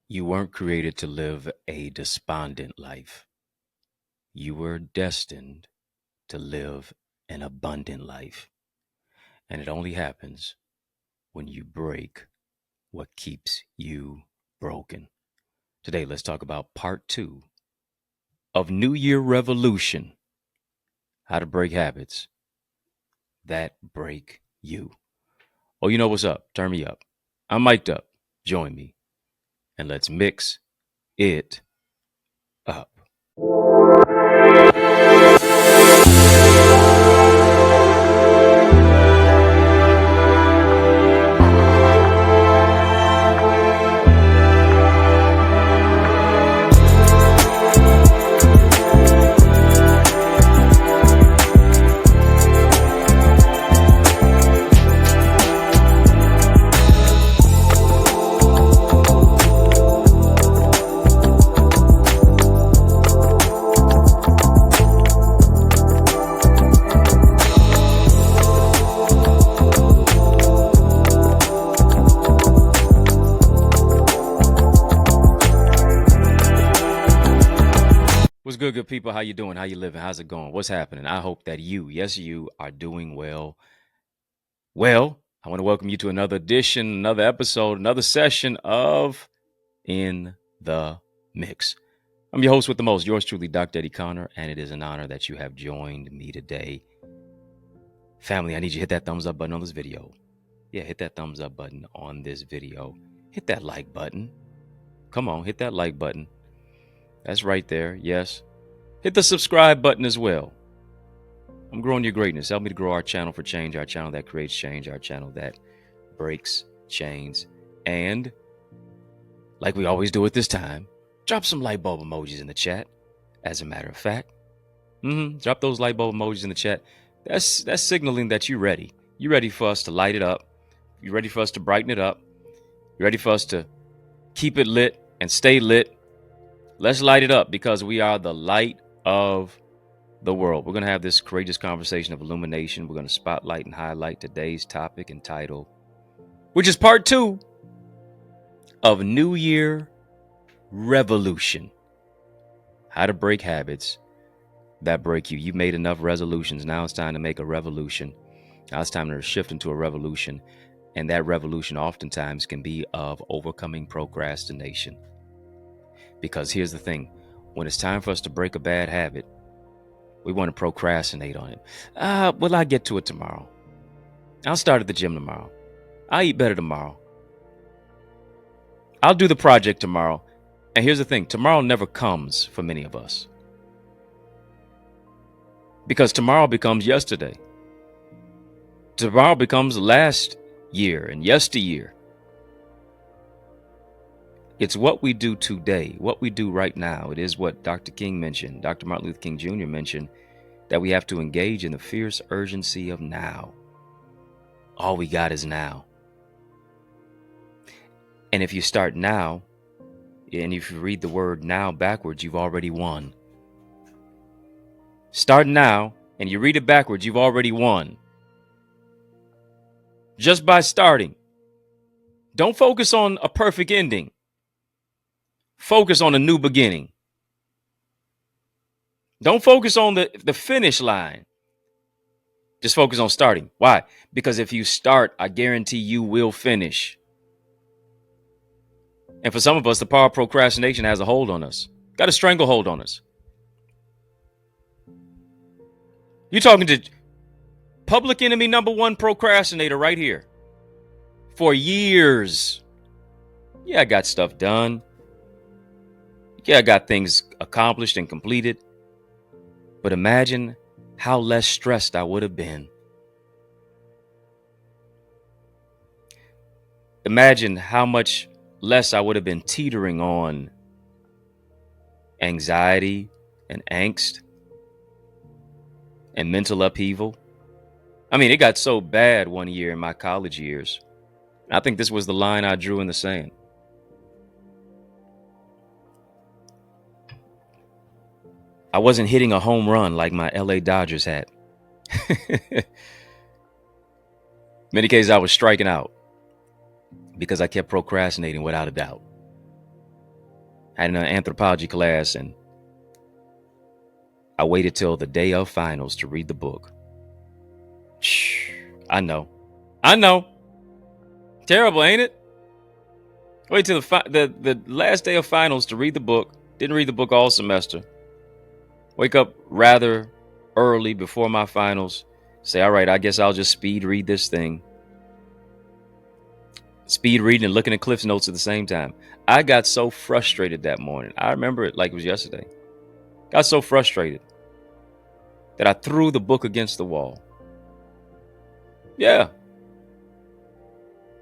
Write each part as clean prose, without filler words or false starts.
You weren't created to live a despondent life. You were destined to live an abundant life. And it only happens when you break what keeps you broken. Today, let's talk about part two of New Year Revolution: how to break habits that break you. Oh, you know what's up? Turn me up. I'm mic'd up. Join me and let's mix it up. What's good people? How you doing? How you living? How's it going? What's happening? I hope that you, yes, you are doing well. Well, I want to welcome you to another edition, another episode, another session of In the Mix. I'm your host with the most, yours truly, Dr. Eddie Connor, and it is an honor that you have joined me today. Family, I need you to hit that thumbs up button on this video. Yeah, hit that thumbs up button on this video. Hit that like button. Come on, hit that like button. That's right there. Yes. Hit the subscribe button as well. I'm growing your greatness. Help me to grow our channel for change, our channel that creates change, our channel that breaks chains. And like we always do at this time, drop some light bulb emojis in the chat. As a matter of fact, drop those light bulb emojis in the chat. That's signaling that you're ready. You're ready for us to light it up. You're ready for us to brighten it up. You're ready for us to keep it lit and stay lit. Let's light it up because we are the light of the world. We're going to have this courageous conversation of illumination. We're going to spotlight and highlight today's topic and title, which is part two of New Year Revolution: how to break habits that break you. You've made enough resolutions. Now it's time to make a revolution. Now it's time to shift into a revolution. And that revolution oftentimes can be of overcoming procrastination. Because here's the thing. When it's time for us to break a bad habit, we want to procrastinate on it. Well, I'll get to it tomorrow. I'll start at the gym tomorrow. I'll eat better tomorrow. I'll do the project tomorrow. And here's the thing. Tomorrow never comes for many of us. Because tomorrow becomes yesterday. Tomorrow becomes last year and yesteryear. It's what we do today, what we do right now. It is what Dr. King mentioned, Dr. Martin Luther King Jr. mentioned, that we have to engage in the fierce urgency of now. All we got is now. And if you start now, and if you read the word now backwards, you've already won. Start now, and you read it backwards, you've already won. Just by starting. Don't focus on a perfect ending. Focus on a new beginning. Don't focus on the finish line. Just focus on starting. Why? Because if you start, I guarantee you will finish. And for some of us, the power of procrastination has a hold on us. Got a stranglehold on us. You're talking to public enemy number one procrastinator right here. For years. Yeah, I got stuff done. Yeah, I got things accomplished and completed. But imagine how less stressed I would have been. Imagine how much less I would have been teetering on anxiety and angst and mental upheaval. I mean, it got so bad one year in my college years. I think this was the line I drew in the sand. I wasn't hitting a home run like my LA Dodgers had. Many cases I was striking out because I kept procrastinating without a doubt. I had an anthropology class, and I waited till the day of finals to read the book. I know. Terrible, ain't it? Wait till the last day of finals to read the book. Didn't read the book all semester. Wake up rather early before my finals. Say, all right, I guess I'll just speed read this thing. Speed reading and looking at Cliff's Notes at the same time. I got so frustrated that morning. I remember it like it was yesterday. Got so frustrated that I threw the book against the wall. Yeah.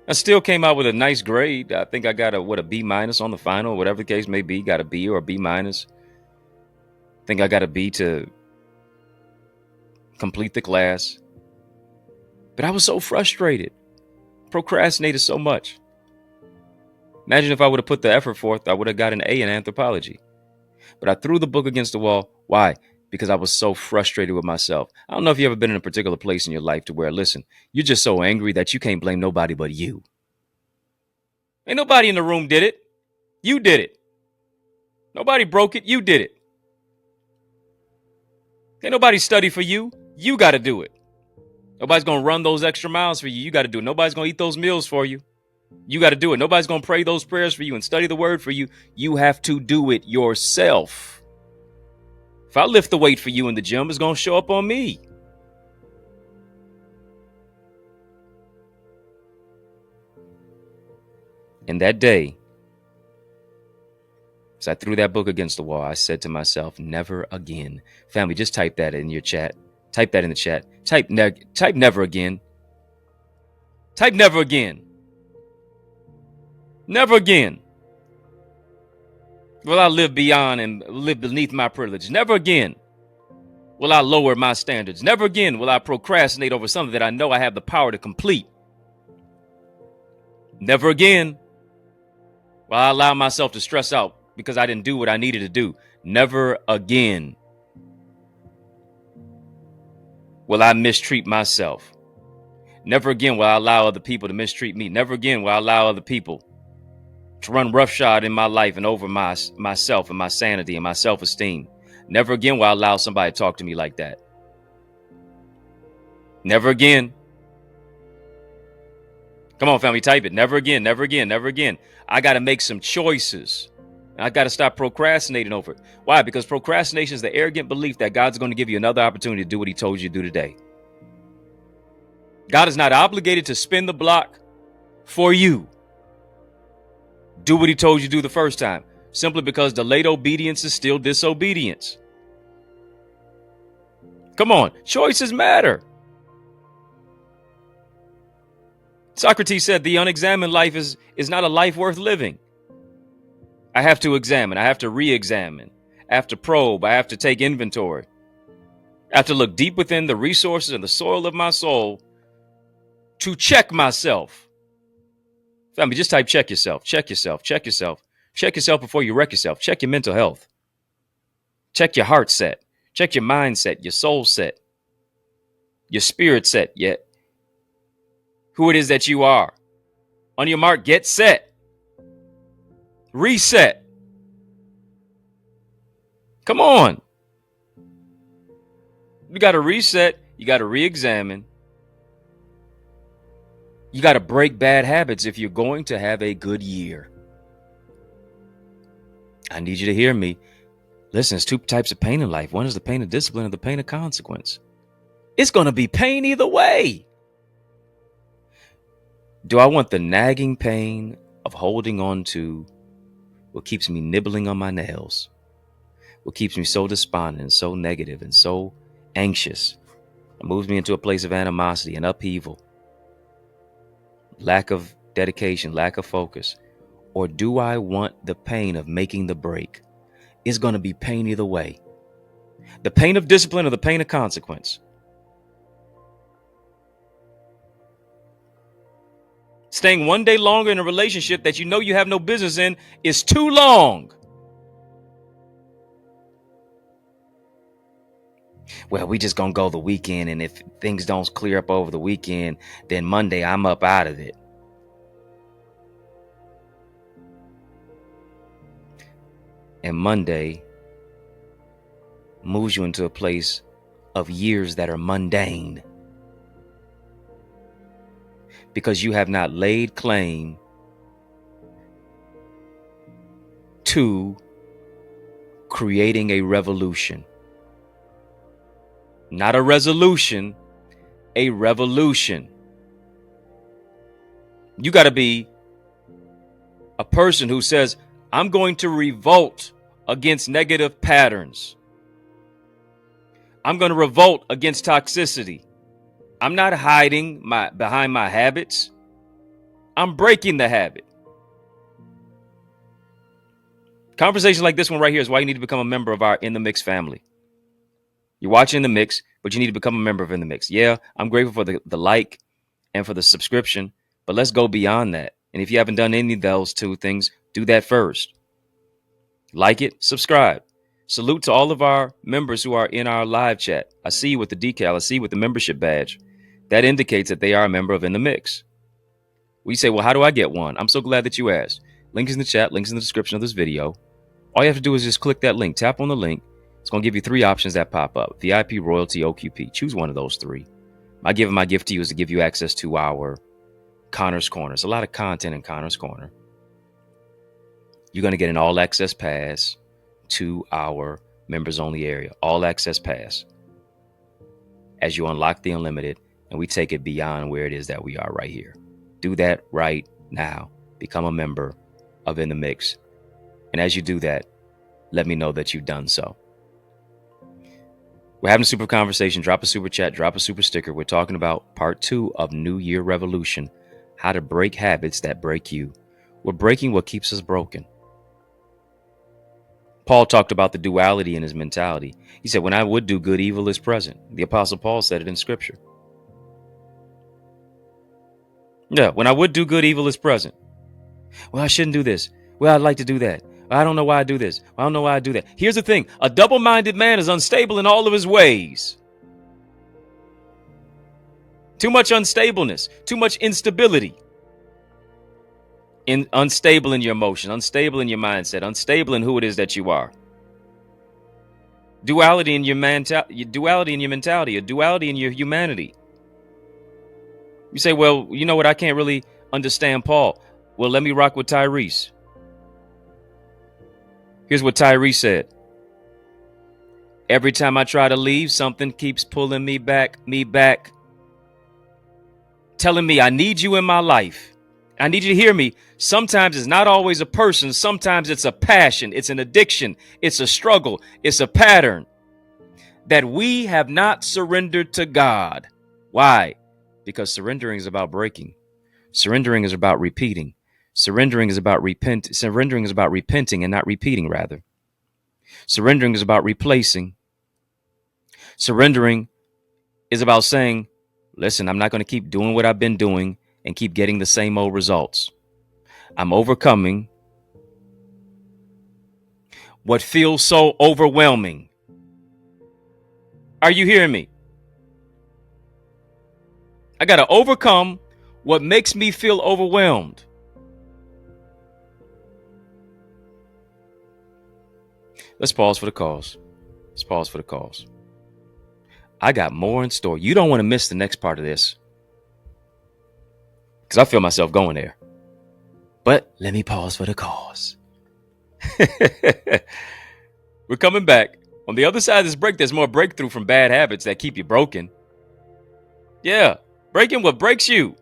I still came out with a nice grade. I think I got a B- on the final, whatever the case may be. Got a B or a B-. I think I got a B to complete the class. But I was so frustrated. Procrastinated so much. Imagine if I would have put the effort forth, I would have got an A in anthropology. But I threw the book against the wall. Why? Because I was so frustrated with myself. I don't know if you've ever been in a particular place in your life to where, listen, you're just so angry that you can't blame nobody but you. Ain't nobody in the room did it. You did it. Nobody broke it. You did it. Ain't nobody study for you. You got to do it. Nobody's going to run those extra miles for you. You got to do it. Nobody's going to eat those meals for you. You got to do it. Nobody's going to pray those prayers for you and study the word for you. You have to do it yourself. If I lift the weight for you in the gym, it's going to show up on me. And that day, as I threw that book against the wall, I said to myself, never again. Family, just type that in your chat. Type that in the chat. Type never again. Type never again. Never again will I live beyond and live beneath my privilege. Never again will I lower my standards. Never again will I procrastinate over something that I know I have the power to complete. Never again will I allow myself to stress out because I didn't do what I needed to do. Never again will I mistreat myself. Never again will I allow other people to mistreat me. Never again will I allow other people to run roughshod in my life and over myself and my sanity and my self-esteem. Never again will I allow somebody to talk to me like that. Never again. Come on, family, type it. Never again, never again, never again. I got to make some choices. I got to stop procrastinating over it. Why? Because procrastination is the arrogant belief that God's going to give you another opportunity to do what he told you to do today. God is not obligated to spin the block for you. Do what he told you to do the first time, simply because delayed obedience is still disobedience. Come on, choices matter. Socrates said the unexamined life is not a life worth living. I have to examine. I have to re-examine. I have to probe. I have to take inventory. I have to look deep within the resources and the soil of my soul to check myself. Family, just type check yourself, check yourself, check yourself. Check yourself before you wreck yourself. Check your mental health. Check your heart set. Check your mindset, your soul set, your spirit set, yet who it is that you are. On your mark, get set. Reset. Come on. You got to reset. You got to re-examine. You got to break bad habits if you're going to have a good year. I need you to hear me. Listen, there's two types of pain in life. One is the pain of discipline and the pain of consequence. It's going to be pain either way. Do I want the nagging pain of holding on to what keeps me nibbling on my nails? What keeps me so despondent and so negative and so anxious? It moves me into a place of animosity and upheaval. Lack of dedication, lack of focus. Or do I want the pain of making the break? It's going to be pain either way. The pain of discipline or the pain of consequence. Staying one day longer in a relationship that you know you have no business in is too long. Well, we just gonna go the weekend, and if things don't clear up over the weekend, then Monday I'm up out of it. And Monday moves you into a place of years that are mundane. Because you have not laid claim to creating a revolution. Not a resolution, a revolution. You got to be a person who says, I'm going to revolt against negative patterns. I'm going to revolt against toxicity. I'm not hiding behind my habits. I'm breaking the habit. Conversations like this one right here is why you need to become a member of our In the Mix family. You're watching The Mix, but you need to become a member of In the Mix. Yeah, I'm grateful for the like and for the subscription, but let's go beyond that. And if you haven't done any of those two things, do that first. Like it, subscribe. Salute to all of our members who are in our live chat. I see you with the decal. I see you with the membership badge. That indicates that they are a member of In the Mix. We say, well, how do I get one? I'm so glad that you asked. Link is in the chat. Links in the description of this video. All you have to do is just click that link. Tap on the link. It's going to give you 3 options that pop up. VIP, Royalty, OQP. Choose one of those 3. My gift to you is to give you access to our Connor's Corner. It's a lot of content in Connor's Corner. You're going to get an all-access pass to our members-only area. All-access pass. As you unlock the unlimited, and we take it beyond where it is that we are right here. Do that right now. Become a member of In the Mix. And as you do that, let me know that you've done so. We're having a super conversation. Drop a super chat, drop a super sticker. We're talking about part 2 of New Year Revolution. How to break habits that break you. We're breaking what keeps us broken. Paul talked about the duality in his mentality. He said, when I would do good, evil is present. The Apostle Paul said it in scripture. Yeah, when I would do good, evil is present. Well, I shouldn't do this. Well, I'd like to do that. I don't know why I do this. I don't know why I do that. Here's the thing. A double-minded man is unstable in all of his ways. Too much unstableness, too much instability. Unstable in your emotion, unstable in your mindset, unstable in who it is that you are. Duality in your mentality, a duality in your humanity. You say, well, you know what? I can't really understand Paul. Well, let me rock with Tyrese. Here's what Tyrese said. Every time I try to leave, something keeps pulling me back, telling me I need you in my life. I need you to hear me. Sometimes it's not always a person. Sometimes it's a passion. It's an addiction. It's a struggle. It's a pattern that we have not surrendered to God. Why? Because surrendering is about breaking. Surrendering is about repeating. Surrendering is about Surrendering is about repenting and not repeating, rather. Surrendering is about replacing. Surrendering is about saying, listen, I'm not going to keep doing what I've been doing and keep getting the same old results. I'm overcoming what feels so overwhelming. Are you hearing me? I got to overcome what makes me feel overwhelmed. Let's pause for the cause. Let's pause for the cause. I got more in store. You don't want to miss the next part of this, because I feel myself going there. But let me pause for the cause. We're coming back. On the other side of this break, there's more breakthrough from bad habits that keep you broken. Yeah, breaking what breaks you.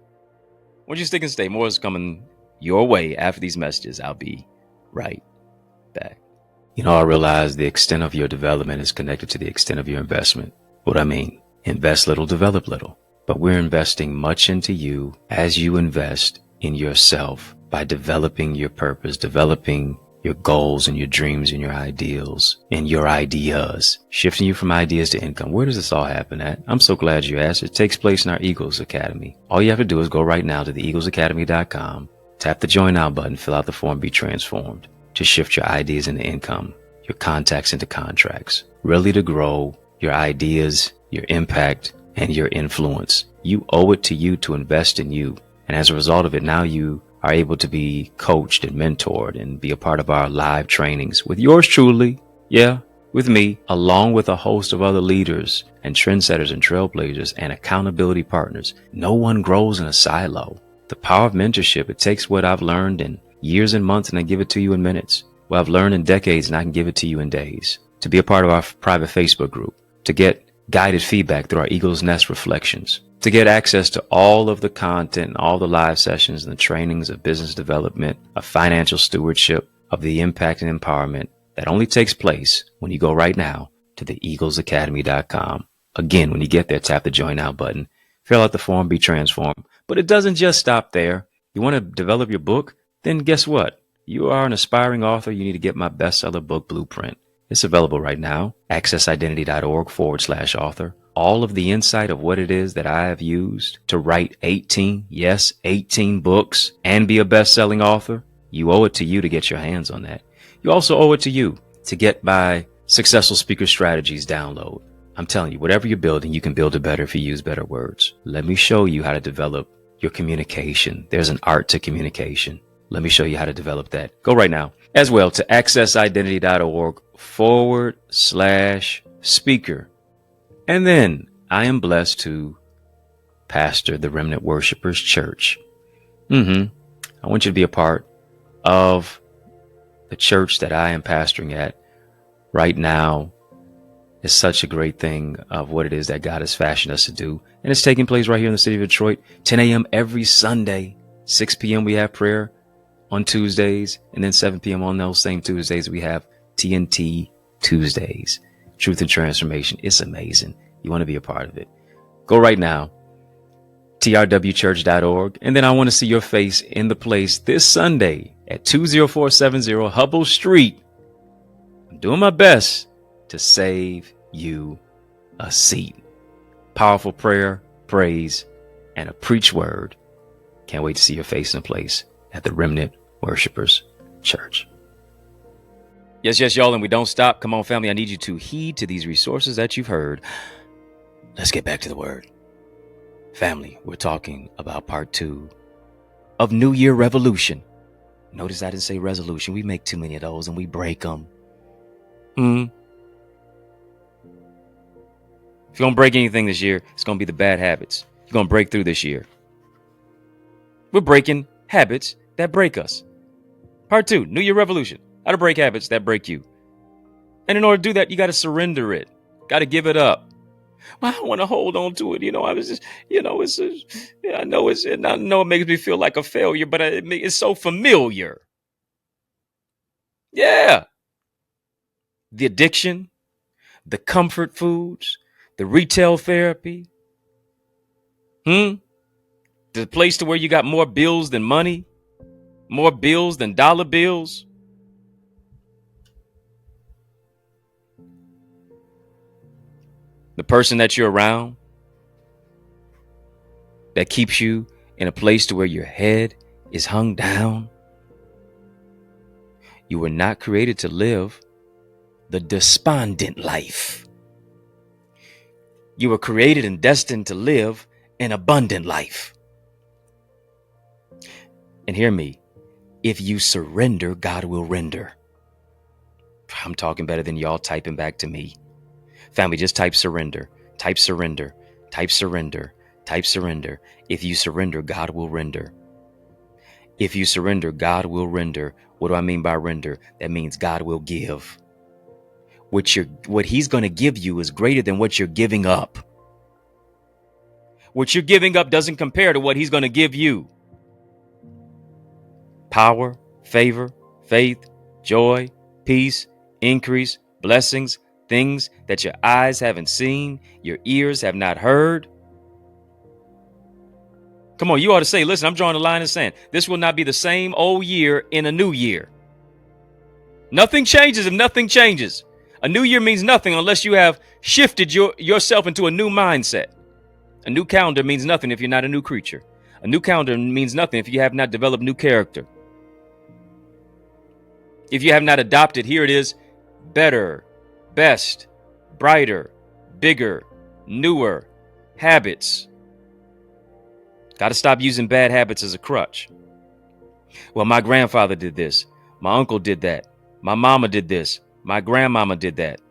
Won't you stick and stay? More is coming your way after these messages. I'll be right back. You know, I realize the extent of your development is connected to the extent of your investment. What I mean, invest little, develop little. But we're investing much into you as you invest in yourself by developing your purpose, developing your goals and your dreams and your ideals and your ideas, shifting you from ideas to income. Where does this all happen at? I'm so glad you asked. It takes place in our Eagles Academy. All you have to do is go right now to theeaglesacademy.com, tap the join now button, fill out the form, be transformed. To shift your ideas into income, your contacts into contracts, really to grow your ideas, your impact, and your influence. You owe it to you to invest in you. And as a result of it, now you are able to be coached and mentored and be a part of our live trainings with yours truly. Yeah, with me, along with a host of other leaders and trendsetters and trailblazers and accountability partners. No one grows in a silo. The power of mentorship, it takes what I've learned in years and months and I give it to you in minutes. What I've learned in decades and I can give it to you in days. To be a part of our private Facebook group, to get guided feedback through our Eagle's Nest reflections, to get access to all of the content and all the live sessions and the trainings of business development, of financial stewardship, of the impact and empowerment that only takes place when you go right now to the eaglesacademy.com. Again, when you get there, tap the join now button, fill out the form, be transformed. But it doesn't just stop there. You want to develop your book? Then guess what? You are an aspiring author. You need to get my bestseller book blueprint. It's available right now. accessidentity.org/author. All of the insight of what it is that I have used to write 18 books and be a best-selling author. You owe it to you to get your hands on that. You also owe it to you to get my Successful Speaker Strategies download. I'm telling you, whatever you're building, you can build it better if you use better words. Let me show you how to develop your communication. There's an art to communication. Let me show you how to develop that. Go right now as well to accessidentity.org/speaker. And then I am blessed to pastor the Remnant Worshipers Church. I want you to be a part of the church that I am pastoring at right now. Is such a great thing of what it is that God has fashioned us to do. And it's taking place right here in the city of Detroit, 10 a.m. every Sunday, 6 p.m. we have prayer on Tuesdays, and then 7 p.m. on those same Tuesdays, we have TNT Tuesdays, Truth and Transformation. It's amazing. You want to be a part of it. Go right now, trwchurch.org. And then I want to see your face in the place this Sunday at 20470 Hubble Street. I'm doing my best to save you a seat. Powerful prayer, praise, and a preach word. Can't wait to see your face in the place at the Remnant Worshipers Church. Yes, y'all, and we don't stop. Come on, family. I need you to heed to these resources that you've heard. Let's get back to the word. Family, we're talking about part 2 of New Year Revolution. Notice I didn't say resolution. We make too many of those and we break them. If you're going to break anything this year, it's going to be the bad habits. You're going to break through this year. We're breaking habits that break us. Part 2, New Year Revolution. How to break habits that break you. And in order to do that, you got to surrender it. Got to give it up. Well, I want to hold on to it. I was just, I know it makes me feel like a failure, but it's so familiar. Yeah. The addiction, the comfort foods, the retail therapy. The place to where you got more bills than money, more bills than dollar bills. The person that you're around that keeps you in a place to where your head is hung down. You were not created to live the despondent life. You were created and destined to live an abundant life. And hear me, if you surrender, God will render. I'm talking better than y'all typing back to me. Family, just type surrender, type surrender, type surrender, type surrender. If you surrender, God will render. If you surrender, God will render. What do I mean by render? That means God will give. What he's going to give you is greater than what you're giving up. What you're giving up doesn't compare to what he's going to give you. Power, favor, faith, joy, peace, increase, blessings, things that your eyes haven't seen, your ears have not heard. Come on, you ought to say, listen, I'm drawing a line in the sand. This will not be the same old year in a new year. Nothing changes if nothing changes. A new year means nothing unless you have shifted yourself into a new mindset. A new calendar means nothing if you're not a new creature. A new calendar means nothing if you have not developed new character. If you have not adopted, here it is, better, best, brighter, bigger, newer habits. Got to stop using bad habits as a crutch. Well, my grandfather did this. My uncle did that. My mama did this. My grandmama did that.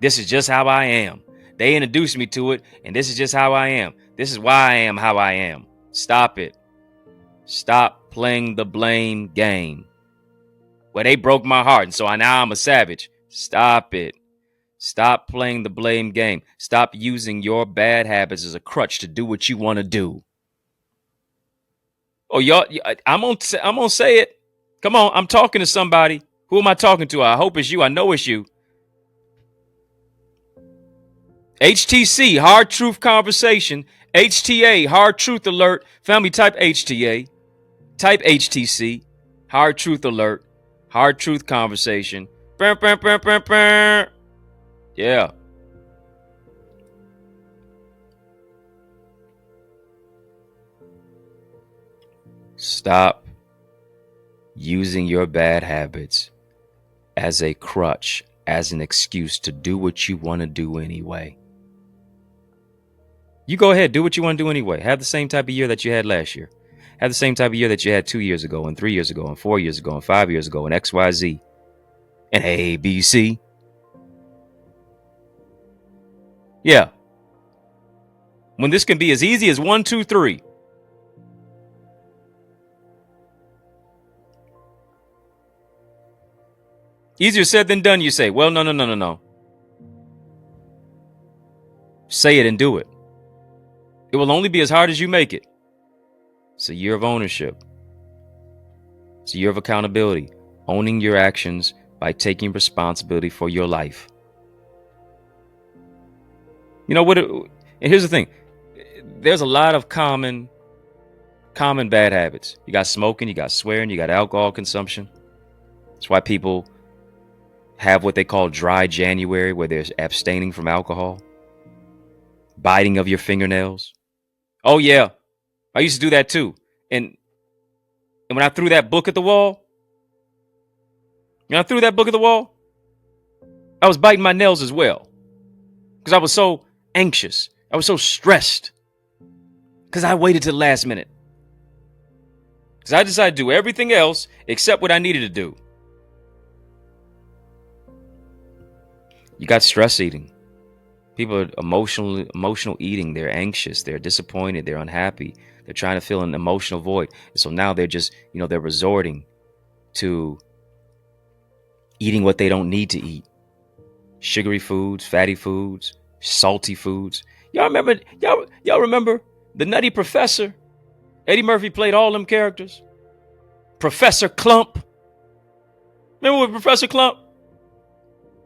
This is just how I am. They introduced me to it, and this is just how I am. This is why I am how I am. Stop it. Stop playing the blame game. Well, they broke my heart, and so now I'm a savage. Stop it. Stop playing the blame game. Stop using your bad habits as a crutch to do what you want to do. Oh, y'all, I'm gonna say it. Come on, I'm talking to somebody. Who am I talking to? I hope it's you. I know it's you. HTC, Hard Truth Conversation. HTA, Hard Truth Alert. Family, type HTA. Type HTC, Hard Truth Alert. Hard Truth Conversation. Burr, burr, burr, burr, burr. Yeah. Stop using your bad habits as a crutch, as an excuse to do what you want to do anyway. You go ahead, do what you want to do anyway. Have the same type of year that you had last year. Have the same type of year that you had 2 years ago, and 3 years ago, and 4 years ago, and 5 years ago, and XYZ, and ABC. Yeah. When this can be as easy as 1, 2, 3. Easier said than done, you say. Well, no. Say it and do it. It will only be as hard as you make it. It's a year of ownership. It's a year of accountability. Owning your actions by taking responsibility for your life. You know what? And here's the thing. There's a lot of common bad habits. You got smoking, you got swearing, you got alcohol consumption. That's why people have what they call dry January, where they're abstaining from alcohol. Biting of your fingernails. Oh, yeah. I used to do that too. And when I threw that book at the wall, I was biting my nails as well. Because I was so anxious. I was so stressed. Because I waited till the last minute. Because I decided to do everything else except what I needed to do. You got stress eating. People are emotional eating. They're anxious. They're disappointed. They're unhappy. They're trying to fill an emotional void. And so now they're just, they're resorting to eating what they don't need to eat. Sugary foods, fatty foods, salty foods. Y'all remember the Nutty Professor? Eddie Murphy played all them characters. Professor Clump. Remember with Professor Clump?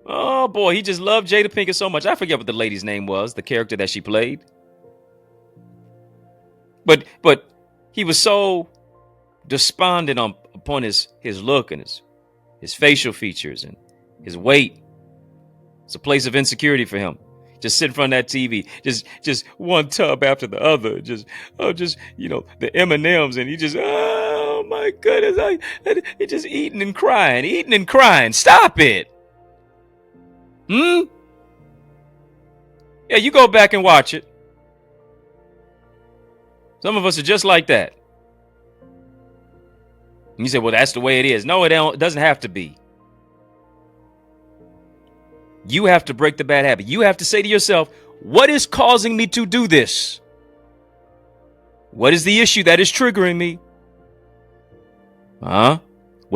Oh boy, he just loved Jada Pinkett so much. I forget what the lady's name was, the character that she played. But he was so despondent upon his look and his facial features and his weight. It's a place of insecurity for him. Just sit in front of that TV, just one tub after the other, the M&Ms, and he just, oh my goodness, he just eating and crying. Stop it. Yeah, you go back and watch it. Some of us are just like that. And you say, well, that's the way it is. No, it doesn't have to be. You have to break the bad habit. You have to say to yourself, what is causing me to do this? What is the issue that is triggering me? What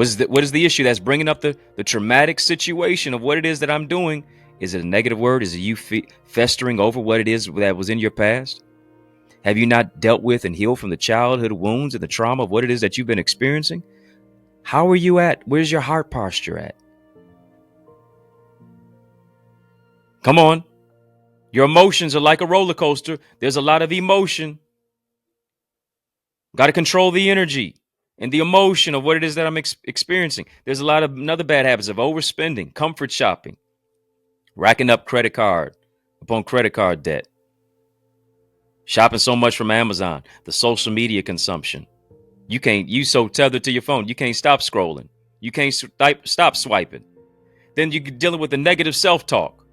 is the issue that's bringing up the traumatic situation of what it is that I'm doing? Is it a negative word? Is it you festering over what it is that was in your past? Have you not dealt with and healed from the childhood wounds and the trauma of what it is that you've been experiencing? How are you at? Where's your heart posture at? Come on. Your emotions are like a roller coaster. There's a lot of emotion. Got to control the energy and the emotion of what it is that I'm experiencing. There's a lot of another bad habits of overspending, comfort shopping, racking up credit card upon credit card debt, shopping so much from Amazon, the social media consumption. You so tethered to your phone, you can't stop scrolling. You can't stop swiping. Then you're dealing with the negative self-talk,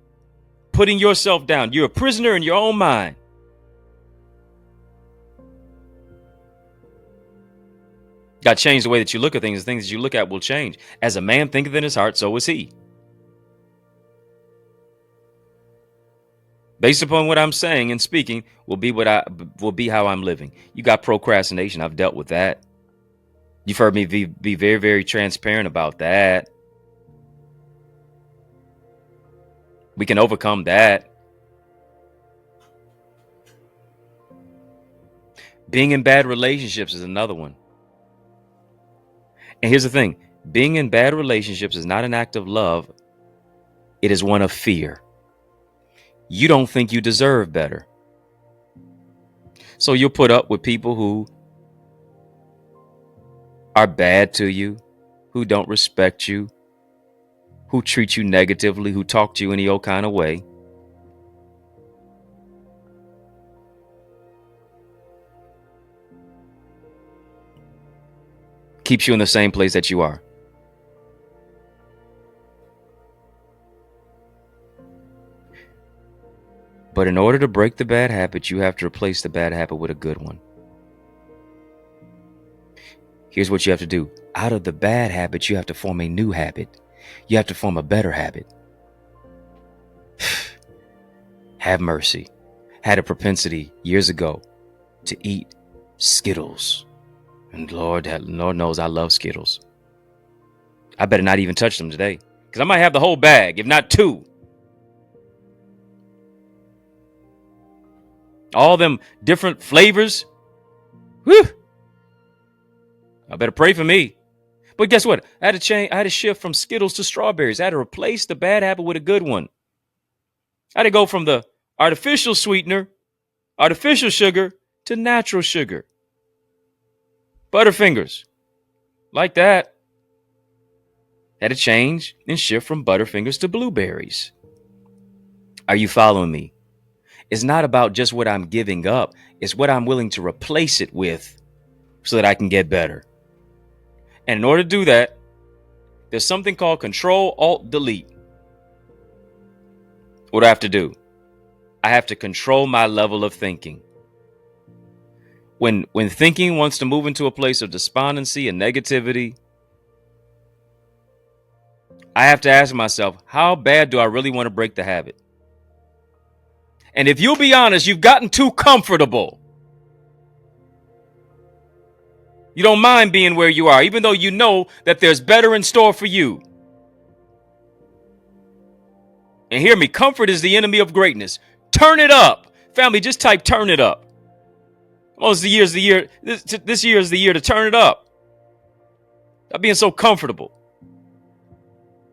putting yourself down. You're a prisoner in your own mind. Got to change the way that you look at things. The things that you look at will change. As a man thinketh in his heart, so is he. Based upon what I'm saying and speaking will be how I'm living. You got procrastination. I've dealt with that. You've heard me be very, very transparent about that. We can overcome that. Being in bad relationships is another one. And here's the thing. Being in bad relationships is not an act of love. It is one of fear. You don't think you deserve better. So you'll put up with people who are bad to you, who don't respect you, who treat you negatively, who talk to you any old kind of way. Keeps you in the same place that you are. But in order to break the bad habit, you have to replace the bad habit with a good one. Here's what you have to do. Out of the bad habit, you have to form a new habit. You have to form a better habit. Have mercy. Had a propensity years ago to eat Skittles. And Lord knows I love Skittles. I better not even touch them today, because I might have the whole bag, if not two. All them different flavors. Whew. I better pray for me. But guess what? I had to shift from Skittles to strawberries. I had to replace the bad habit with a good one. I had to go from the artificial sweetener, artificial sugar, to natural sugar. Butterfingers. Like that. Had to change and shift from Butterfingers to blueberries. Are you following me? It's not about just what I'm giving up. It's what I'm willing to replace it with so that I can get better. And in order to do that, there's something called Control, Alt, Delete. What do I have to do? I have to control my level of thinking. When thinking wants to move into a place of despondency and negativity, I have to ask myself, how bad do I really want to break the habit? And if you'll be honest, you've gotten too comfortable. You don't mind being where you are, even though you know that there's better in store for you. And hear me, comfort is the enemy of greatness. Turn it up. Family, just type turn it up. This year is the year to turn it up. Stop being so comfortable.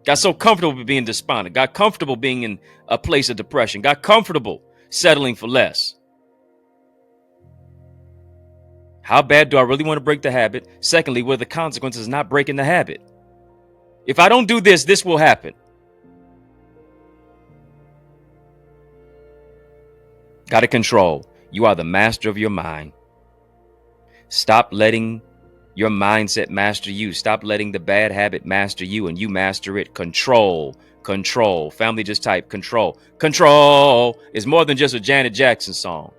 Got so comfortable with being despondent. Got comfortable being in a place of depression. Got comfortable settling for less. How bad do I really want to break the habit? Secondly, what are the consequences of not breaking the habit? If I don't do this, this will happen. Got to control. You are the master of your mind. Stop letting your mindset master you. Stop letting the bad habit master you, and you master it. Control. Control. Family, just type control. Control is more than just a Janet Jackson song.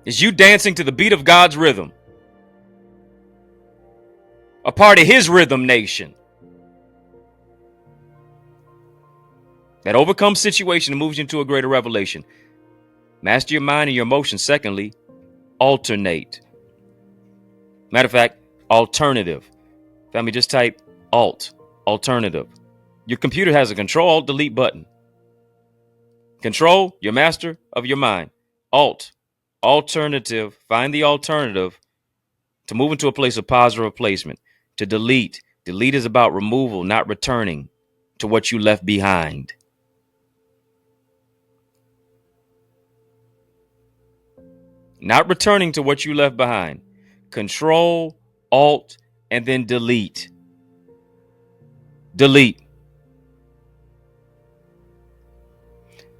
It's you dancing to the beat of God's rhythm. A part of his rhythm nation. That overcomes situation and moves you into a greater revelation. Master your mind and your emotions. Secondly, alternate. Matter of fact, alternative. Family, just type alt, alternative. Your computer has a Control Alt Delete button. Control, your master of your mind. Alt, alternative. Find the alternative to move into a place of positive replacement. To delete. Delete is about removal, not returning to what you left behind. Not returning to what you left behind. Control, Alt, and then delete. Delete.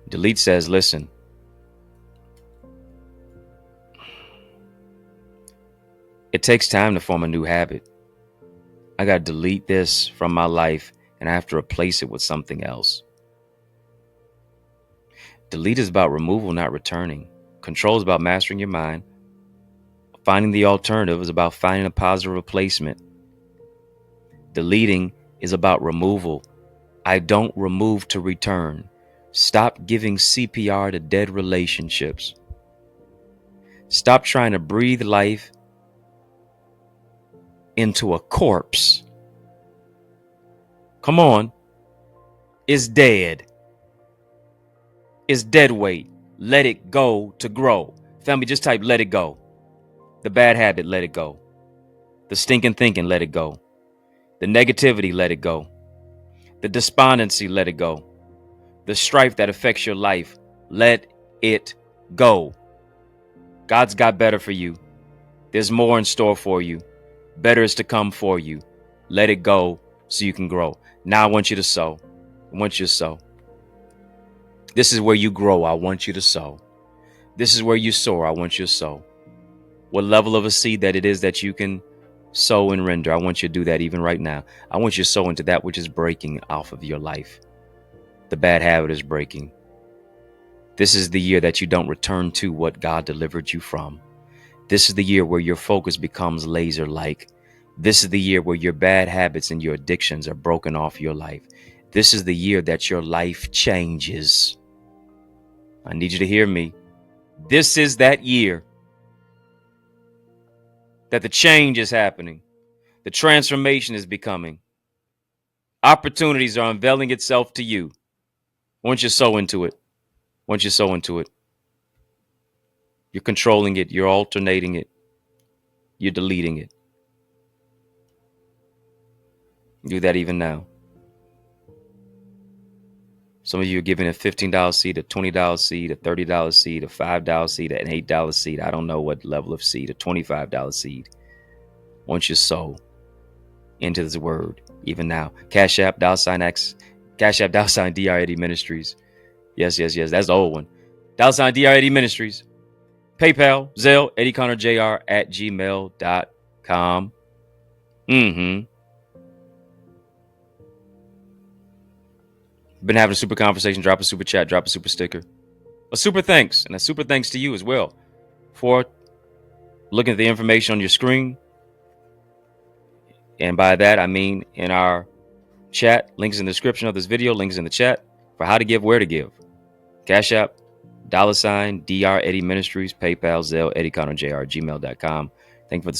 Delete says, listen, it takes time to form a new habit. I got to delete this from my life and I have to replace it with something else. Delete is about removal, not returning. Control is about mastering your mind. Finding the alternative is about finding a positive replacement. Deleting is about removal. I don't remove to return. Stop giving CPR to dead relationships. Stop trying to breathe life into a corpse. Come on. It's dead. It's dead weight. Let it go to grow. Family, just type let it go. The bad habit, let it go. The stinking thinking, let it go. The negativity, let it go. The despondency, let it go. The strife that affects your life, let it go. God's got better for you. There's more in store for you. Better is to come for you. Let it go so you can grow. Now I want you to sow. I want you to sow. This is where you grow. I want you to sow. This is where you soar. I want you to sow. What level of a seed that it is that you can sow and render, I want you to do that even right now. I want you to sow into that which is breaking off of your life. The bad habit is breaking. This is the year that you don't return to what God delivered you from. This is the year where your focus becomes laser-like. This is the year where your bad habits and your addictions are broken off your life. This is the year that your life changes. I need you to hear me. This is that year that the change is happening. The transformation is becoming. Opportunities are unveiling itself to you. Once you sow into it, once you sow into it, you're controlling it, you're alternating it, you're deleting it. Do that even now. Some of you are giving a $15 seed, a $20 seed, a $30 seed, a $5 seed, an $8 seed. I don't know what level of seed, a $25 seed. Once you sow into this word, even now. Cash App, $X, Cash App, $Dr. Eddie Ministries. Yes. That's the old one. $Dr. Eddie Ministries. PayPal, Zelle, EddieConnorJr @gmail.com. Been having a super conversation. Drop a super chat, drop a super sticker. A super thanks, and a super thanks to you as well for looking at the information on your screen. And by that, I mean in our chat, links in the description of this video, links in the chat for how to give, where to give. Cash App, $, Dr. Eddie Ministries, PayPal, Zelle, EddieConnorJr @gmail.com. Thank you for the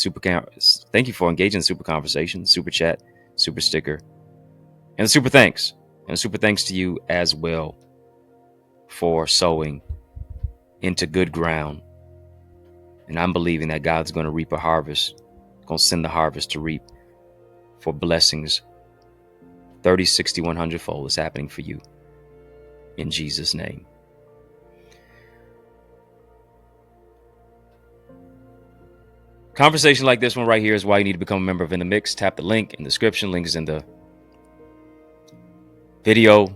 thank you for engaging in the super conversation, super chat, super sticker, and the super thanks. And a super thanks to you as well for sowing into good ground. And I'm believing that God's going to reap a harvest, going to send the harvest to reap for blessings 30, 60, 100 fold is happening for you in Jesus' name. Conversation like this one right here is why you need to become a member of In the Mix. Tap the link in the description. Links in the video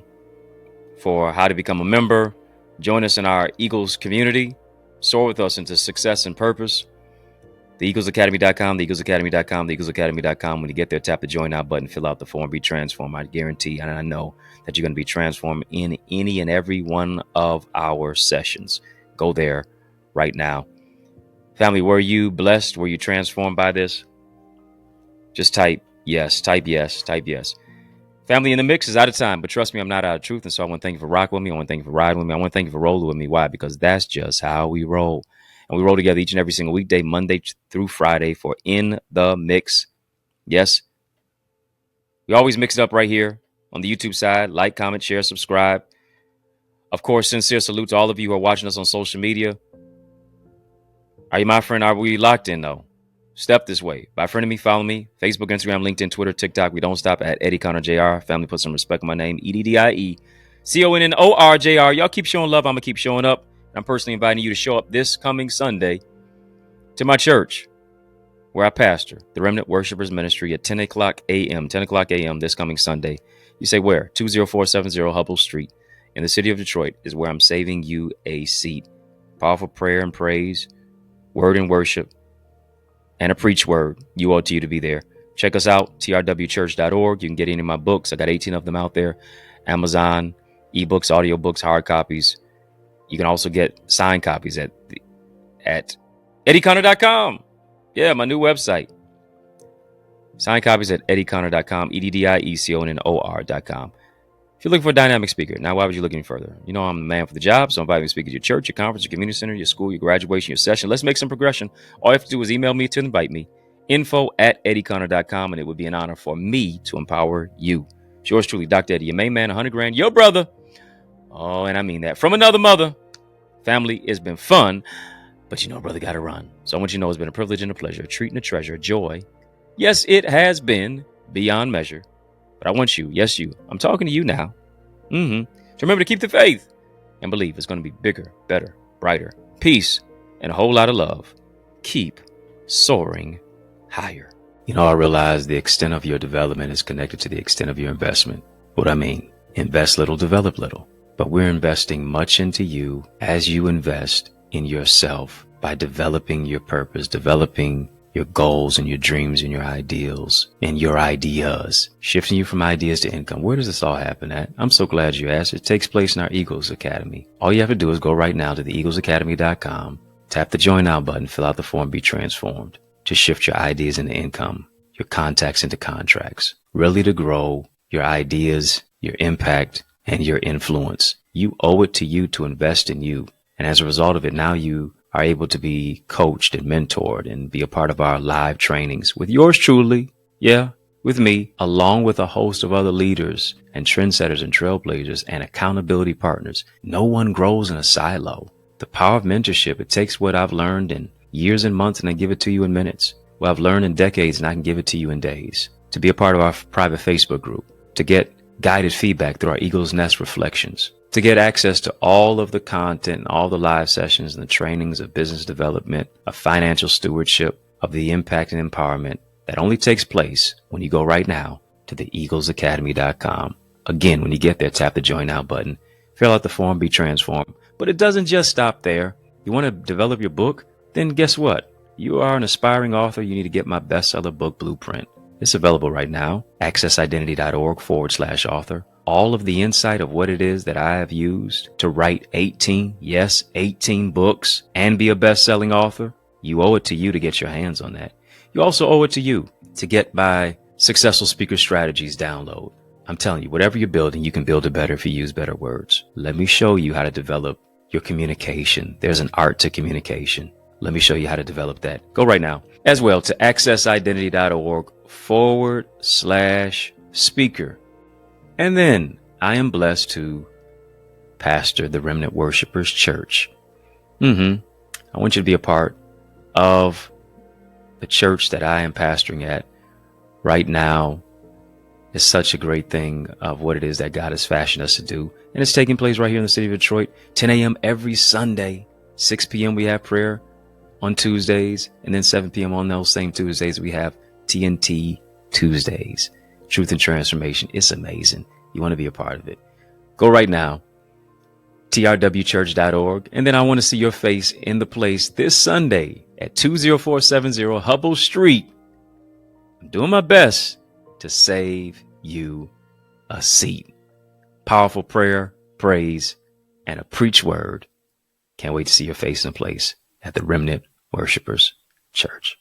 for how to become a member. Join us in our Eagles community. Soar with us into success and purpose. TheEaglesAcademy.com, TheEaglesAcademy.com, TheEaglesAcademy.com. When you get there, tap the join now button, fill out the form, be transformed. I guarantee and I know that you're going to be transformed in any and every one of our sessions. Go there right now. Family, were you blessed? Were you transformed by this? Just type yes, type yes, type yes. Family, In the Mix is out of time, but trust me, I'm not out of truth. And so I want to thank you for rocking with me. I want to thank you for riding with me. I want to thank you for rolling with me. Why? Because that's just how we roll. And we roll together each and every single weekday, Monday through Friday for In the Mix. Yes. We always mix it up right here on the YouTube side. Like, comment, share, subscribe. Of course, sincere salute to all of you who are watching us on social media. Are you my friend? Are we locked in, though? Step this way. By friending me, follow me. Facebook, Instagram, LinkedIn, Twitter, TikTok. We don't stop at EddieConnorJr. Family, put some respect on my name. EddieConnorJr. Y'all keep showing love. I'm going to keep showing up. I'm personally inviting you to show up this coming Sunday to my church where I pastor, the Remnant Worshipers Ministry at 10 o'clock a.m. 10 o'clock a.m. this coming Sunday. You say where? 20470 Hubble Street in the city of Detroit is where I'm saving you a seat. Powerful prayer and praise, word and worship, and a preach word. You ought to be there. Check us out, trwchurch.org. You can get any of my books. I got 18 of them out there. Amazon, ebooks, audiobooks, hard copies. You can also get signed copies at EddieConnor.com. Yeah, my new website. Sign copies at EddieConnor.com, EddieConnor.com. If you're looking for a dynamic speaker, now why would you look any further? You know I'm the man for the job, so I'm inviting you to speak at your church, your conference, your community center, your school, your graduation, your session. Let's make some progression. All you have to do is email me to invite me, info@EddieConnor.com, and it would be an honor for me to empower you. It's yours truly, Dr. Eddie, your main man, 100 grand, your brother. Oh, and I mean that. From another mother. Family has been fun, but you know, brother got to run. So I want you to know it's been a privilege and a pleasure, a treat and a treasure, a joy. Yes, it has been beyond measure. But I want you, yes, you, I'm talking to you now, to remember to keep the faith and believe it's going to be bigger, better, brighter, peace, and a whole lot of love. Keep soaring higher. You know, I realize the extent of your development is connected to the extent of your investment. What I mean, invest little, develop little. But we're investing much into you as you invest in yourself by developing your purpose, developing your goals and your dreams and your ideals and your ideas, shifting you from ideas to income. Where does this all happen at? I'm so glad you asked. It takes place in our Eagles Academy. All you have to do is go right now to theeaglesacademy.com, tap the join now button, fill out the form, be transformed to shift your ideas into income, your contacts into contracts, really to grow your ideas, your impact, and your influence. You owe it to you to invest in you. And as a result of it, now you are able to be coached and mentored and be a part of our live trainings with yours truly. Yeah, with me, along with a host of other leaders and trendsetters and trailblazers and accountability partners. No one grows in a silo. The power of mentorship, it takes what I've learned in years and months and I give it to you in minutes. What I've learned in decades and I can give it to you in days. To be a part of our private Facebook group, to get guided feedback through our Eagle's Nest reflections, to get access to all of the content and all the live sessions and the trainings of business development, of financial stewardship, of the impact and empowerment that only takes place when you go right now to theeaglesacademy.com. Again, when you get there, tap the join now button, fill out the form, be transformed. But it doesn't just stop there. You want to develop your book? Then guess what? You are an aspiring author. You need to get my bestseller book blueprint. It's available right now. accessidentity.org/author. All of the insight of what it is that I have used to write 18 books and be a best-selling author. You owe it to you to get your hands on that. You also owe it to you to get my Successful Speaker Strategies download. I'm telling you, whatever you're building, you can build it better if you use better words. Let me show you how to develop your communication. There's an art to communication. Let me show you how to develop that. Go right now as well to accessidentity.org/speaker. And then I am blessed to pastor the Remnant Worshipers Church. I want you to be a part of the church that I am pastoring at right now. Is such a great thing of what it is that God has fashioned us to do. And it's taking place right here in the city of Detroit, 10 a.m. every Sunday, 6 p.m. we have prayer on Tuesdays, and then 7 p.m. on those same Tuesdays we have TNT Tuesdays. Truth and Transformation. It's amazing. You want to be a part of it. Go right now, trwchurch.org. And then I want to see your face in the place this Sunday at 20470 Hubble Street. I'm doing my best to save you a seat. Powerful prayer, praise, and a preach word. Can't wait to see your face in place at the Remnant Worshipers Church.